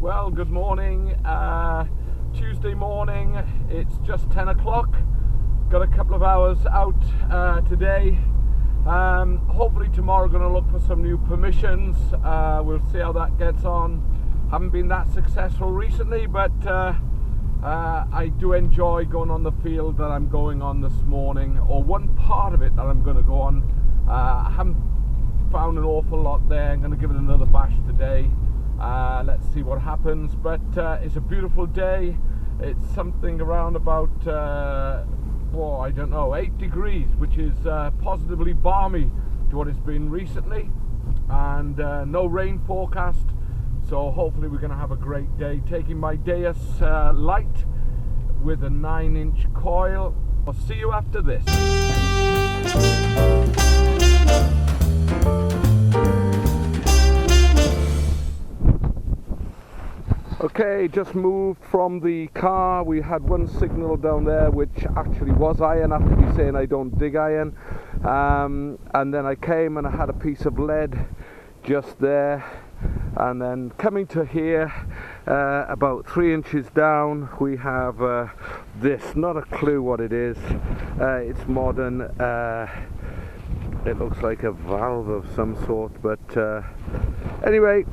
Well, good morning. Tuesday morning, it's just 10 o'clock. Got a couple of hours out today. Hopefully tomorrow going to look for some new permissions. We'll see how that gets on. Haven't been that successful recently, but I do enjoy going on the field that I'm going on this morning, or one part of it that I'm going to go on. I haven't found an awful lot there. I'm going to give it another bash today. Let's see what happens, but it's a beautiful day. It's something around about I don't know, 8 degrees, which is positively balmy to what it's been recently, and no rain forecast, so hopefully we're going to have a great day. Taking my Deus light with a 9-inch coil. I'll see you after this. Okay, just moved from the car. We had one signal down there which actually was iron, after me saying I don't dig iron, and then I came and I had a piece of lead just there, and then coming to here, about 3 inches down, we have this. Not a clue what it is. It's modern. It looks like a valve of some sort, but anyway,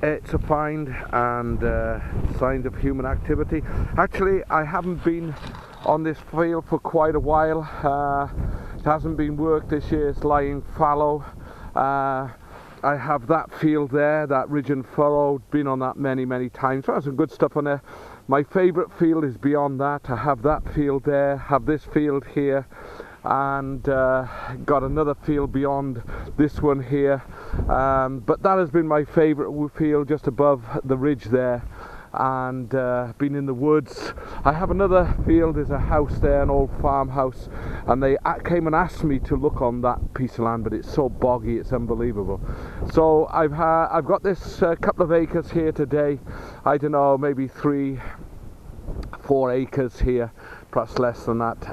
it's a find, and signs of human activity. Actually, I haven't been on this field for quite a while. It hasn't been worked this year. It's lying fallow. I have that field there, that ridge and furrow. Been on that many times. There's some good stuff on there. My favourite field is beyond that. I have that field there, have this field here, and got another field beyond this one here, but that has been my favourite field, just above the ridge there, and been in the woods. I have another field, there's a house there, an old farmhouse, and they came and asked me to look on that piece of land, but it's so boggy, it's unbelievable. So I've got this couple of acres here today. I don't know, maybe 3-4 acres here, perhaps less than that,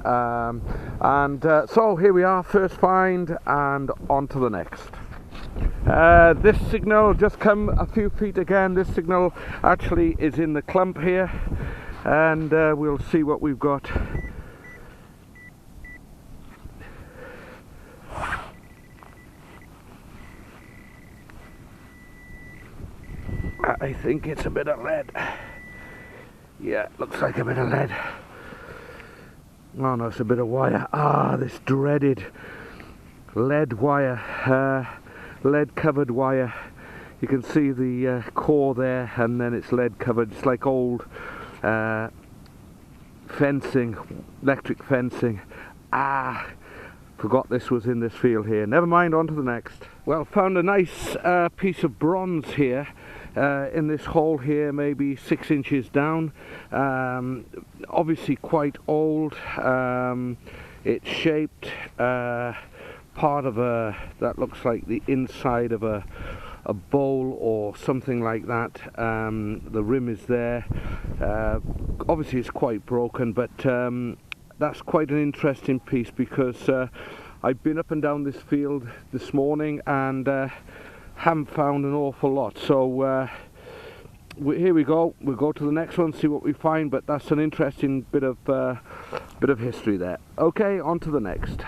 so here we are, first find, and on to the next. This signal just come a few feet again. This signal actually is in the clump here, and we'll see what we've got. I think it's a bit of lead. Yeah, looks like a bit of lead. Oh no, it's a bit of wire. This dreaded lead wire, lead covered wire. You can see the core there, and then it's lead covered. It's like old fencing, electric fencing. Forgot this was in this field here. Never mind, on to the next. Well, found a nice piece of bronze here. In this hole here, maybe 6 inches down, obviously quite old. It's shaped part of that looks like the inside of a bowl or something like that. The rim is there. Obviously it's quite broken, but that's quite an interesting piece, because I've been up and down this field this morning and haven't found an awful lot, so here we go. We'll go to the next one, see what we find, but that's an interesting bit of history there. Okay, on to the next.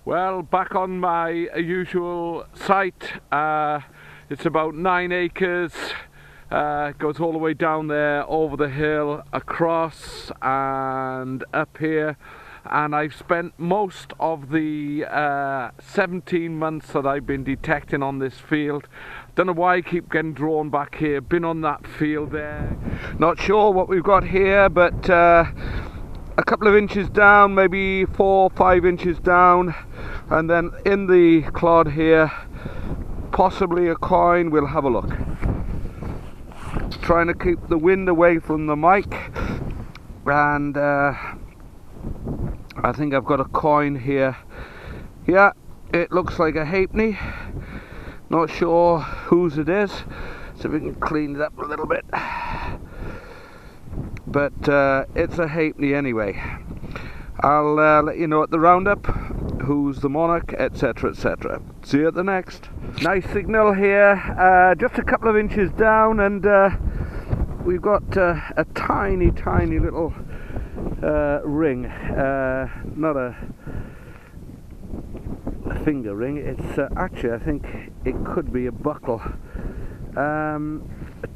Well, back on my usual site. It's about 9 acres. It goes all the way down there, over the hill, across and up here. And I've spent most of the 17 months that I've been detecting on this field. Don't know why I keep getting drawn back here. Been on that field there. Not sure what we've got here, but a couple of inches down, maybe 4 or 5 inches down, and then in the clod here, possibly a coin. We'll have a look. Trying to keep the wind away from the mic, and I think I've got a coin here. Yeah, it looks like a halfpenny. Not sure whose it is, so we can clean it up a little bit. But it's a halfpenny anyway. I'll let you know at the roundup. who's the monarch, etc, etc. See you at the next. Nice signal here, just a couple of inches down, and we've got a tiny little ring, not a finger ring. It's actually, I think it could be a buckle. A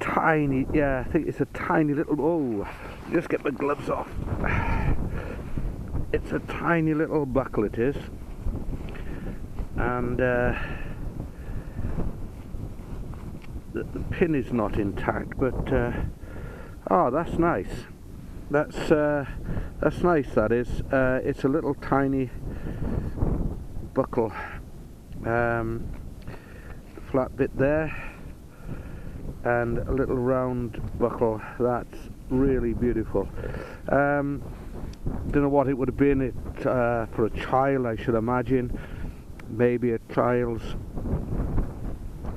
tiny, yeah, I think it's a tiny little, oh, just get my gloves off. It's a tiny little buckle, it is. And the pin is not intact, but oh, that's nice. That's nice, that is. It's a little tiny buckle, flat bit there, and a little round buckle. That's really beautiful. Don't know what it would have been for a child, I should imagine. Maybe a child's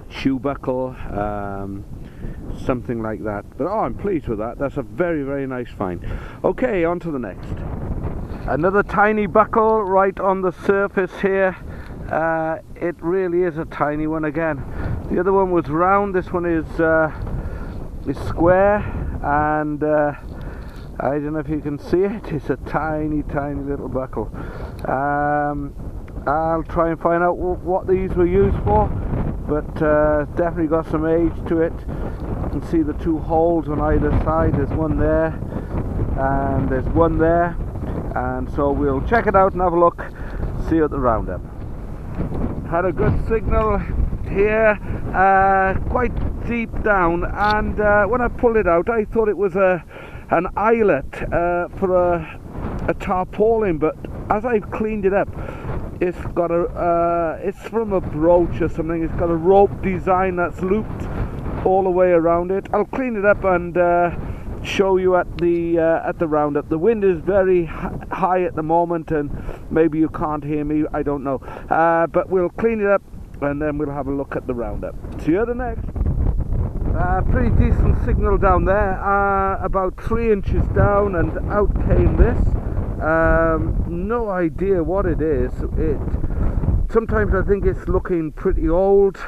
shoe buckle, something like that. But oh, I'm pleased with that. That's a very nice find. Okay, on to the next. Another tiny buckle right on the surface here. It really is a tiny one again. The other one was round. This one is square, and I don't know if you can see it. It's a tiny little buckle. I'll try and find out what these were used for, but definitely got some age to it. You can see the two holes on either side. There's one there and there's one there, and so we'll check it out and have a look, see you at the roundup. Had a good signal here, quite deep down, and when I pulled it out I thought it was an eyelet for a tarpaulin, but as I've cleaned it up, it's got it's from a brooch or something. It's got a rope design that's looped all the way around it. I'll clean it up and show you at the roundup. The wind is very high at the moment, and maybe you can't hear me, I don't know. But we'll clean it up and then we'll have a look at the roundup. See you at the next. Pretty decent signal down there, about 3 inches down, and out came this. No idea what it is. Sometimes I think it's looking pretty old.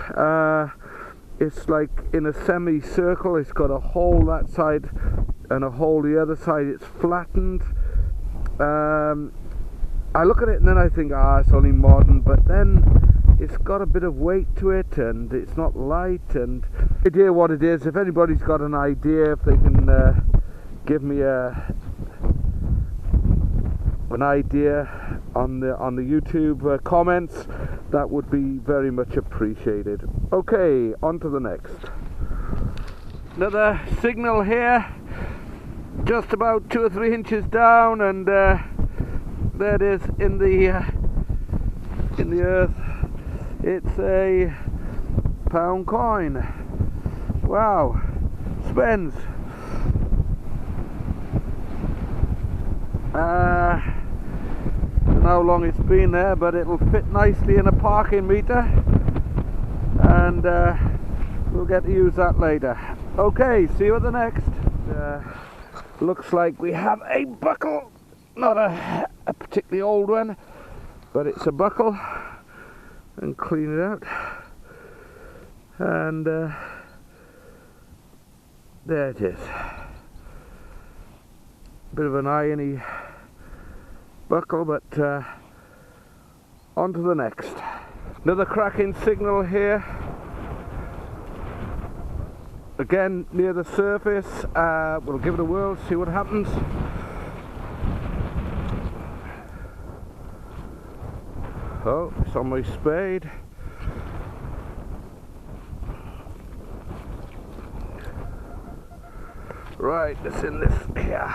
It's like in a semicircle. It's got a hole that side and a hole the other side. It's flattened. I look at it and then I think, it's only modern, but then it's got a bit of weight to it, and it's not light, and no idea what it is. If anybody's got an idea, if they can give me an idea on the YouTube comments, that would be very much appreciated. Okay, on to the next. Another signal here, just about 2 or 3 inches down, and there it is in the earth. It's a pound coin. Wow, spends. Don't know how long it's been there, but it'll fit nicely in a parking meter, and we'll get to use that later. Okay, see you at the next. Looks like we have a buckle, not a particularly old one, but it's a buckle. And clean it out, and there it is. Bit of an irony buckle, but on to the next. Another cracking signal here, again near the surface. We'll give it a whirl, see what happens. Oh, it's on my spade. Right, it's in this here.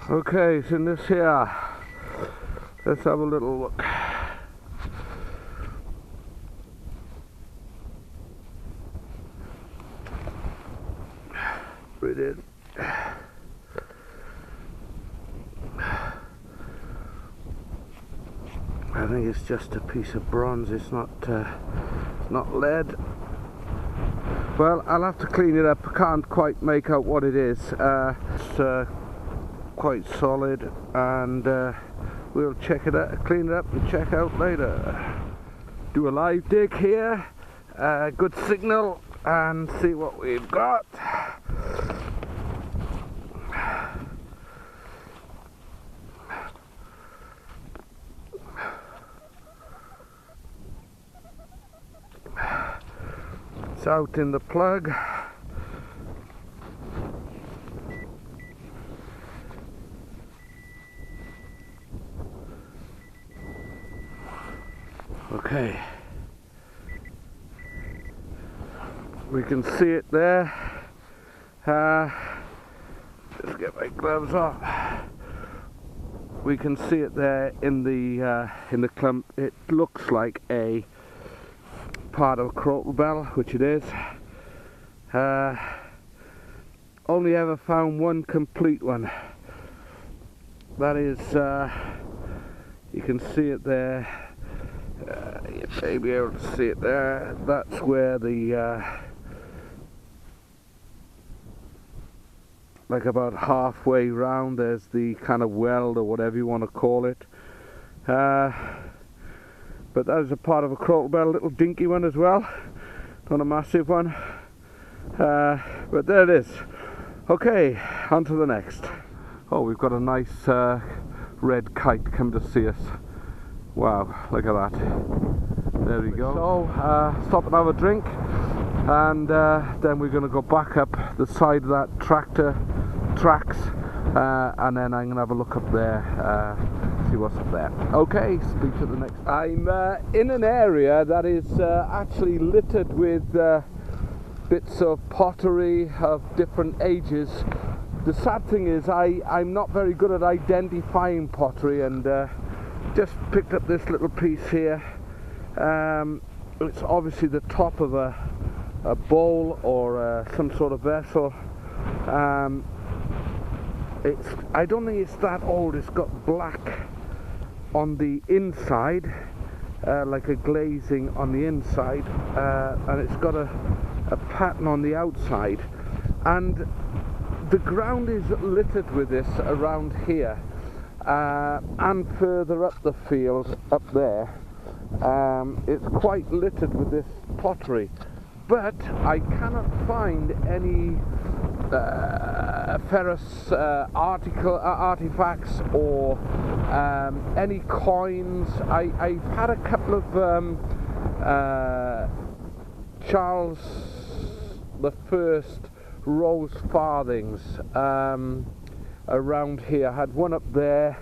Okay, it's in this here. Let's have a little look. Right in. I think it's just a piece of bronze. It's not lead. Well, I'll have to clean it up. I can't quite make out what it is. It's quite solid, and we'll check it out, clean it up and check out later. Do a live dig here, good signal, and see what we've got. It's out in the plug. Okay, we can see it there. Just get my gloves off. We can see it there in the clump. It looks like a part of a crotal bell, which it is. Only ever found one complete one. That is, you can see it there. You may be able to see it there. That's where the like about halfway round there's the kind of weld or whatever you want to call it. But that is a part of a crotal bell, a little dinky one as well, not a massive one. But there it is. Okay, on to the next. Oh, we've got a nice red kite come to see us. Wow, look at that. There we go. So, stop and have a drink, and then we're going to go back up the side of that tractor tracks, and then I'm going to have a look up there, see what's up there. Okay, speak to the next. I'm in an area that is actually littered with bits of pottery of different ages. The sad thing is I'm not very good at identifying pottery, and just picked up this little piece here. It's obviously the top of a bowl or some sort of vessel. I don't think it's that old. It's got black on the inside, like a glazing on the inside, and it's got a pattern on the outside, and the ground is littered with this around here. And further up the field, up there, it's quite littered with this pottery, but I cannot find any ferrous artifacts or any coins. I've had a couple of Charles the First rose farthings around here. I had one up there,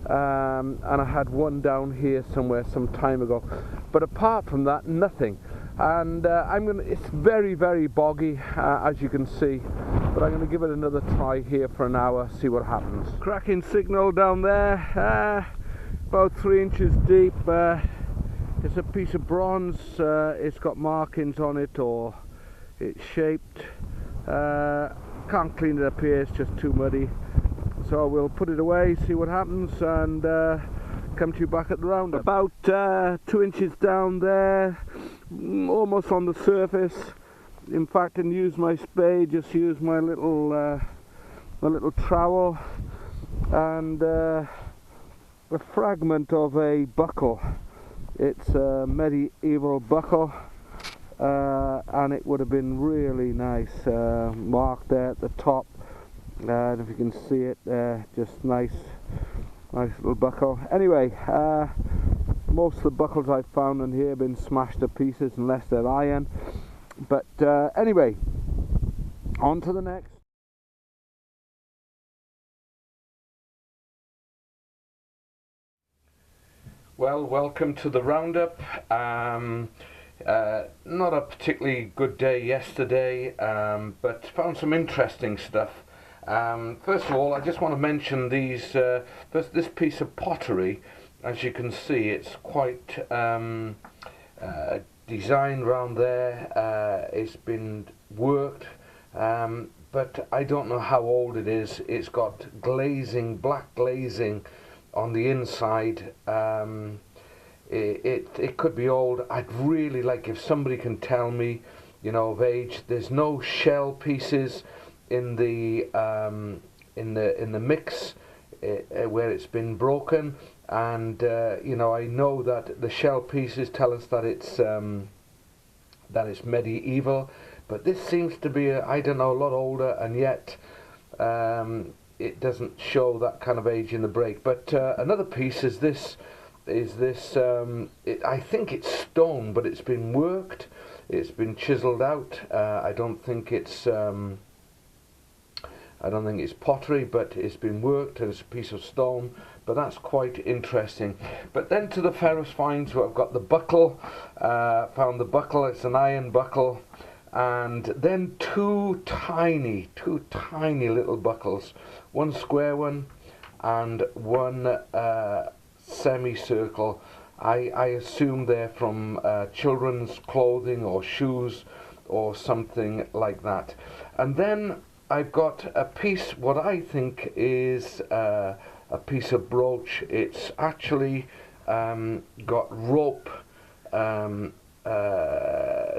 and I had one down here somewhere some time ago, but apart from that, nothing. And it's very, very boggy, as you can see, but I'm going to give it another try here for an hour, see what happens. Cracking signal down there, about 3 inches deep. It's a piece of bronze. It's got markings on it, or it's shaped. Can't clean it up here, it's just too muddy. So we'll put it away, see what happens, and come to you back at the roundup. About 2 inches down there, almost on the surface. In fact, I didn't use my spade, just used my little trowel, and a fragment of a buckle. It's a medieval buckle, and it would have been really nice, marked there at the top. And if you can see it there, just nice little buckle. Anyway, most of the buckles I've found in here have been smashed to pieces unless they're iron. But anyway, on to the next. Well, welcome to the roundup. Not a particularly good day yesterday, but found some interesting stuff. First of all, I just want to mention this piece of pottery. As you can see, it's quite designed round there. It's been worked, but I don't know how old it is. It's got glazing, black glazing on the inside. it could be old. I'd really like if somebody can tell me, you know, of age. There's no shell pieces in the mix where it's been broken, and you know, I know that the shell pieces tell us that it's medieval, but this seems to be I don't know, a lot older, and yet it doesn't show that kind of age in the break. But another piece is this. I think it's stone, but it's been worked. It's been chiseled out. I don't think it's pottery, but it's been worked, and it's a piece of stone. But that's quite interesting. But then to the ferrous finds, where I've got the buckle. Found the buckle. It's an iron buckle, and then two tiny little buckles. One square one, and one semicircle. I assume they're from children's clothing or shoes or something like that. And then I've got a piece, what I think is a piece of brooch. It's actually got rope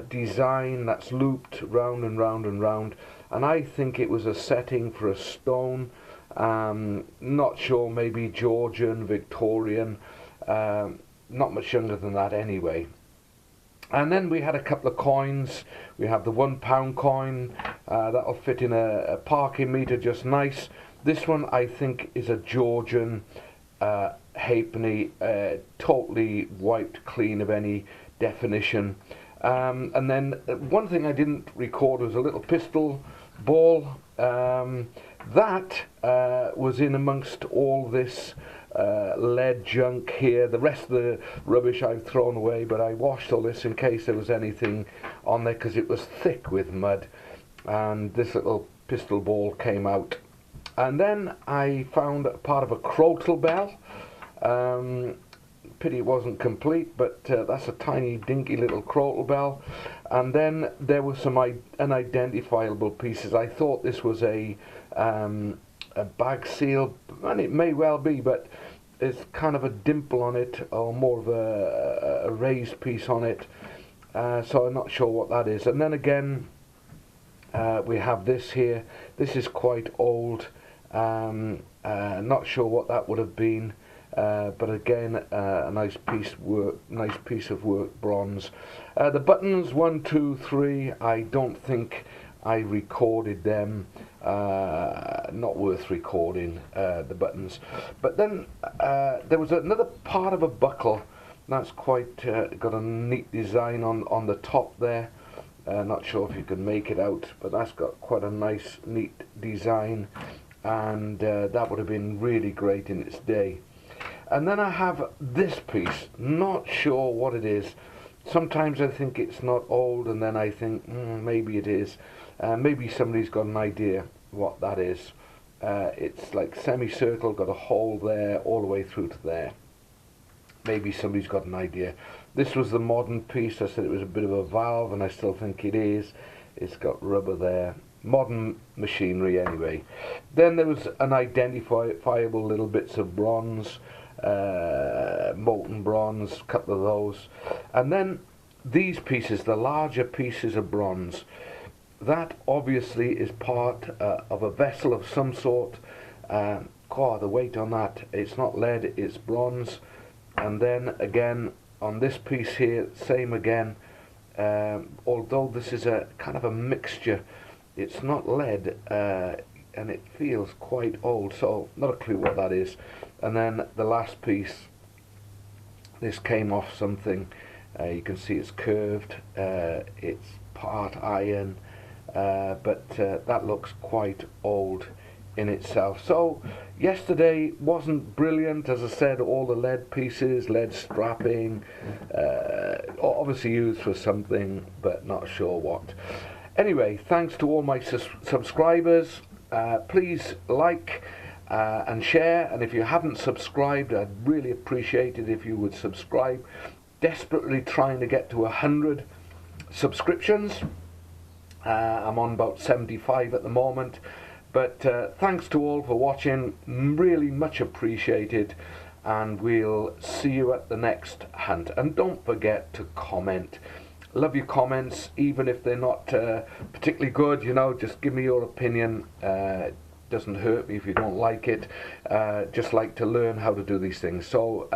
design that's looped round and round and round, and I think it was a setting for a stone. Not sure, maybe Georgian, Victorian, not much younger than that anyway. And then we had a couple of coins. We have the £1 coin, that'll fit in a parking meter just nice. This one I think is a Georgian halfpenny, totally wiped clean of any definition. And then one thing I didn't record was a little pistol ball. That was in amongst all this lead junk here. The rest of the rubbish I've thrown away, but I washed all this in case there was anything on there, because it was thick with mud, and this little pistol ball came out. And then I found part of a crotal bell. Pity it wasn't complete, but that's a tiny dinky little crotal bell. And then there were some unidentifiable pieces. I thought this was a bag seal, and it may well be, but there's kind of a dimple on it, or more of a raised piece on it, so I'm not sure what that is. And then again, we have this here. This is quite old, not sure what that would have been, but again, a nice piece of work, bronze. The buttons 1, 2, 3, I don't think I recorded them. Not worth recording, the buttons. But then there was another part of a buckle that's quite got a neat design on the top there. Not sure if you can make it out, but that's got quite a nice neat design, and that would have been really great in its day. And then I have this piece, not sure what it is. Sometimes I think it's not old, and then I think maybe it is. Maybe somebody's got an idea what that is. It's like semicircle, got a hole there all the way through to there. Maybe somebody's got an idea. This was the modern piece. I said it was a bit of a valve, and I still think it is. It's got rubber there. Modern machinery anyway. Then there was an identifiable little bits of bronze, molten bronze, a couple of those. And then these pieces, the larger pieces of bronze, that obviously is part of a vessel of some sort. God, the weight on that, it's not lead, it's bronze. And then again, on this piece here, same again. Although this is a kind of a mixture, it's not lead, and it feels quite old, so not a clue what that is. And then the last piece, this came off something. You can see it's curved, it's part iron, but that looks quite old in itself. So yesterday wasn't brilliant, as I said. All the lead pieces, lead strapping, obviously used for something, but not sure what. Anyway, thanks to all my subscribers. Please like and share, and if you haven't subscribed, I'd really appreciate it if you would subscribe. Desperately trying to get to 100 subscriptions. I'm on about 75 at the moment, but thanks to all for watching, really much appreciated, and we'll see you at the next hunt. And don't forget to comment. Love your comments, even if they're not particularly good, you know, just give me your opinion. Doesn't hurt me if you don't like it. Just like to learn how to do these things. So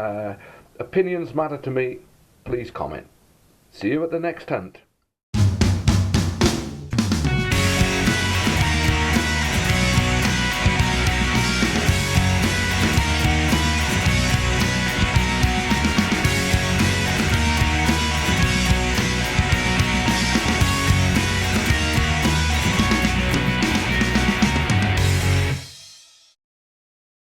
opinions matter to me. Please comment. See you at the next hunt.